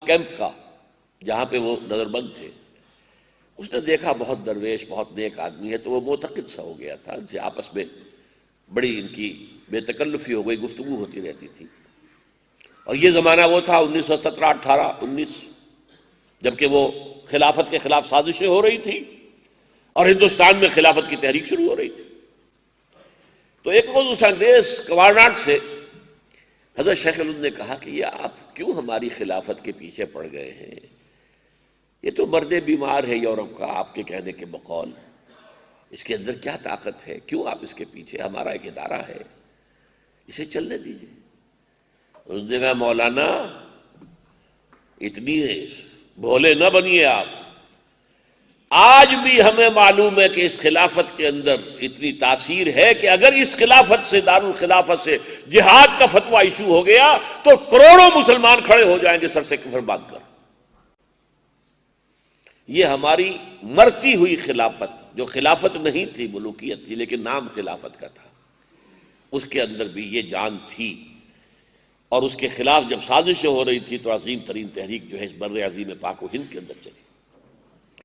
Camp کا جہاں پہ وہ نظر بند تھے، اس نے دیکھا بہت درویش، بہت نیک آدمی ہے، تو وہ معتقد سا ہو گیا تھا، ان سے آپس میں بڑی ان کی بے تکلفی ہو گئی، گفتگو ہوتی رہتی تھی۔ اور یہ زمانہ وہ تھا 1917، 18، 19، جبکہ وہ خلافت کے خلاف سازشیں ہو رہی تھی اور ہندوستان میں خلافت کی تحریک شروع ہو رہی تھی۔ تو ایک روز اس انگریز کوارناٹ سے حضرت شیخ الہند نے کہا کہ یہ آپ کیوں ہماری خلافت کے پیچھے پڑ گئے ہیں؟ یہ تو مرد بیمار ہے یورپ کا، آپ کے کہنے کے بقول، اس کے اندر کیا طاقت ہے؟ کیوں آپ اس کے پیچھے؟ ہمارا ایک ادارہ ہے، اسے چلنے دیجیے۔ اس نے کہا مولانا اتنی بھولے نہ بنیے آپ، آج بھی ہمیں معلوم ہے کہ اس خلافت کے اندر اتنی تاثیر ہے کہ اگر اس خلافت سے، دارالخلافت سے جہاد کا فتویٰ ایشو ہو گیا تو کروڑوں مسلمان کھڑے ہو جائیں گے سر سے کفر باندھ کر۔ یہ ہماری مرتی ہوئی خلافت، جو خلافت نہیں تھی، ملوکیت تھی لیکن نام خلافت کا تھا، اس کے اندر بھی یہ جان تھی، اور اس کے خلاف جب سازشیں ہو رہی تھی تو عظیم ترین تحریک جو ہے اس بر عظیم پاک و ہند کے اندر چلی۔